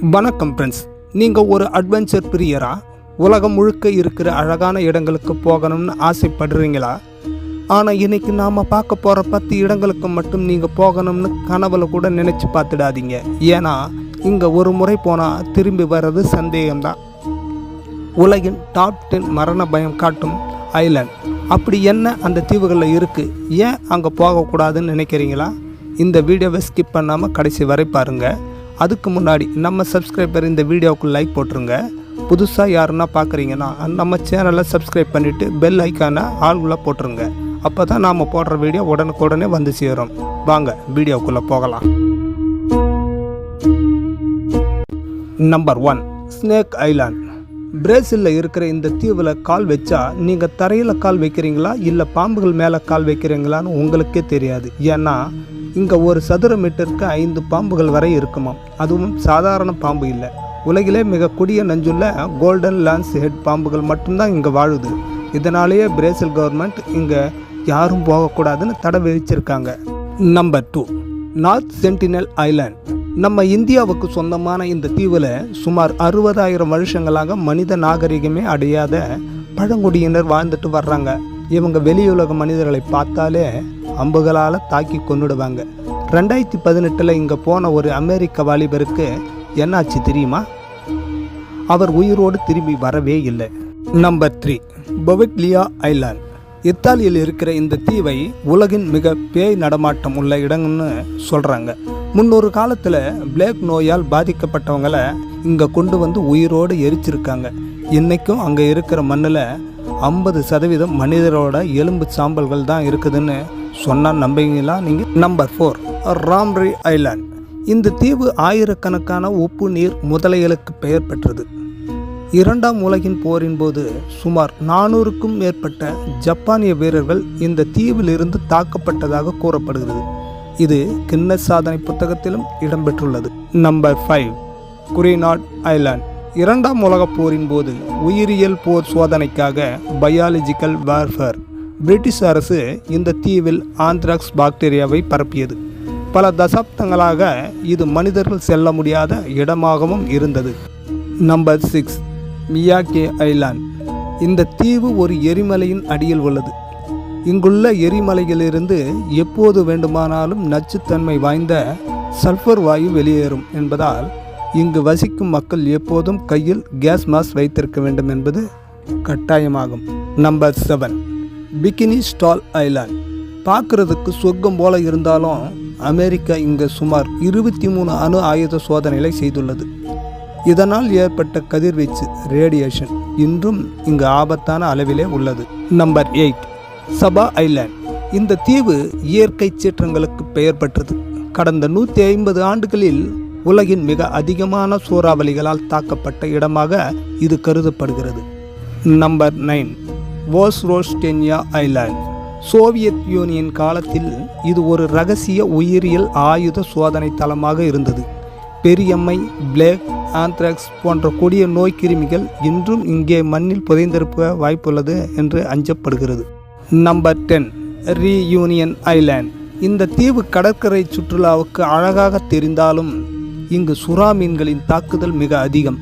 வணக்கம் ஃப்ரெண்ட்ஸ், நீங்கள் ஒரு அட்வென்ச்சர் பிரியரா? உலகம் முழுக்க இருக்கிற அழகான இடங்களுக்கு போகணும்னு ஆசைப்படுறீங்களா? ஆனால் இன்றைக்கி நாம் பார்க்க போகிற 10 இடங்களுக்கு மட்டும் நீங்கள் போகணும்னு கனவுல கூட நினச்சி பார்த்துடாதீங்க. ஏன்னா இங்கே ஒரு முறை போனால் திரும்பி வர்றது சந்தேகம்தான். உலகின் டாப் 10 மரண பயம் காட்டும் ஐலாண்ட் அப்படி என்ன அந்த தீவுகளில் இருக்குது? ஏன் அங்கே போகக்கூடாதுன்னு நினைக்கிறீங்களா? இந்த வீடியோவை ஸ்கிப் பண்ணாமல் கடைசி வரை பாருங்கள். அதுக்கு முன்னாடி நம்ம சப்ஸ்கிரைபர் இந்த வீடியோவுக்கு லைக் போட்டுருங்க. புதுசாக யாருன்னா பார்க்குறீங்கன்னா நம்ம சேனலை சப்ஸ்கிரைப் பண்ணிவிட்டு பெல் ஐக்கானை ஆள்குள்ளே போட்டுருங்க. அப்போ தான் நாம் போடுற வீடியோ உடனுக்குடனே வந்து சேரும். வாங்க வீடியோக்குள்ளே போகலாம். Number 1, snake island. பிரேசிலில் இருக்கிற இந்த தீவில் கால் வச்சா நீங்கள் தரையில் கால் வைக்கிறீங்களா இல்லை பாம்புகள் மேலே கால் வைக்கிறீங்களான்னு உங்களுக்கே தெரியாது. ஏன்னா இங்கே ஒரு சதுர மீட்டருக்கு 5 பாம்புகள் வரை இருக்குமாம். அதுவும் சாதாரண பாம்பு இல்லை. உலகிலே மிக கொடிய நஞ்சுள்ள கோல்டன் லான்ஸ் ஹெட் பாம்புகள் மட்டும்தான் இங்கே வாழுது. இதனாலேயே பிரேசில் கவர்மெண்ட் இங்கே யாரும் போகக்கூடாதுன்னு தடை விதிச்சிருக்காங்க. Number 2, North Sentinel island. நம்ம இந்தியாவுக்கு சொந்தமான இந்த தீவில் சுமார் 60,000 வருஷங்களாக மனித நாகரிகமே அடையாத பழங்குடியினர் வாழ்ந்துட்டு வர்றாங்க. இவங்க வெளியுலக மனிதர்களை பார்த்தாலே அம்புகளால் தாக்கி கொண்டுடுவாங்க. 2018 இங்கே போன ஒரு அமெரிக்க வாலிபருக்கு என்னாச்சு தெரியுமா? அவர் உயிரோடு திரும்பி வரவே இல்லை. Number 3, Poveglia island. இத்தாலியில் இருக்கிற இந்த தீவை உலகின் மிக பேய் நடமாட்டம் உள்ள இடம்னு சொல்கிறாங்க. முன்னொரு காலத்தில் பிளேக் நோயால் பாதிக்கப்பட்டவங்களை இங்கே கொண்டு வந்து உயிரோடு எரிச்சிருக்காங்க. இன்றைக்கும் அங்கே இருக்கிற மண்ணில் 50% மனிதரோட எலும்பு சாம்பல்கள் தான் இருக்குதுன்னு சொன்னால் நம்புவீங்களா நீங்கள்? Number 4, Ramree island. இந்த தீவு ஆயிரக்கணக்கான உப்பு நீர் முதலைகளுக்கு பெயர் பெற்றது. 2ஆம் உலகின் போரின் போது சுமார் 400க்கும் மேற்பட்ட ஜப்பானிய வீரர்கள் இந்த தீவில் இருந்து தாக்கப்பட்டதாக கூறப்படுகிறது. இது கின்னஸ் சாதனை புத்தகத்திலும் இடம்பெற்றுள்ளது. Number 5, Gruinard island. 2ஆம் உலகப் போரின் போது உயிரியல் போர் சோதனைக்காக பயாலஜிக்கல் வார்ஃபேர் பிரிட்டிஷ் அரசு இந்த தீவில் ஆந்த்ராக்ஸ் பாக்டீரியாவை பரப்பியது. பல தசாப்தங்களாக இது மனிதர்கள் செல்ல முடியாத இடமாகவும் இருந்தது. Number 6, Miyake island. இந்த தீவு ஒரு எரிமலையின் அடியில் உள்ளது. இங்குள்ள எரிமலையிலிருந்து எப்போது வேண்டுமானாலும் நச்சுத்தன்மை வாய்ந்த சல்ஃபர் வாயு வெளியேறும் என்பதால் இங்கு வசிக்கும் மக்கள் எப்போதும் கையில் கேஸ் மாஸ்க் வைத்திருக்க வேண்டும் என்பது கட்டாயமாகும். Number 7, bikini stall island. பார்க்குறதுக்கு சொர்க்கம் போல இருந்தாலும் அமெரிக்கா இங்கே சுமார் 23 அணு ஆயுத சோதனைகளை செய்துள்ளது. இதனால் ஏற்பட்ட கதிர்வீச்சு ரேடியேஷன் இன்றும் இங்கு ஆபத்தான அளவிலே உள்ளது. நம்பர் 8, சபா ஐலாண்ட். இந்த தீவு இயற்கை சீற்றங்களுக்கு பெயர் பெற்றது. கடந்த 150 ஆண்டுகளில் உலகின் மிக அதிகமான சூறாவளிகளால் தாக்கப்பட்ட இடமாக இது கருதப்படுகிறது. Number 9, Vozrozhdeniya island. Soviet union காலத்தில் இது ஒரு ரகசிய உயிரியல் ஆயுத சோதனை தளமாக இருந்தது. பெரியம்மை, பிளேக், ஆந்த்ராக்ஸ் போன்ற கொடிய நோய் கிருமிகள் இன்றும் இங்கே மண்ணில் புதைந்திருக்க வாய்ப்புள்ளது என்று அஞ்சப்படுகிறது. Number 10, reunion island. இந்த தீவு கடற்கரை சுற்றுலாவுக்கு அழகாக தெரிந்தாலும் இங்கு சுறா மீன்களின் தாக்குதல் மிக அதிகம்.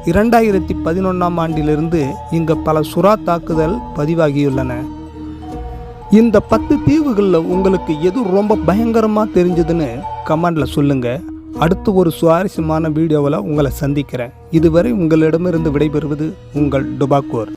2011ஆம் ஆண்டிலிருந்து இங்கு பல சுறா தாக்குதல் பதிவாகியுள்ளன. இந்த 10 தீவுகளில் உங்களுக்கு எது ரொம்ப பயங்கரமாக தெரிஞ்சதுன்னு கமெண்டில் சொல்லுங்கள். அடுத்து ஒரு சுவாரஸ்யமான வீடியோவில் உங்களை சந்திக்கிறேன். இதுவரை உங்களிடமிருந்து விடைபெறுவது உங்கள் டுபாக்கூர்.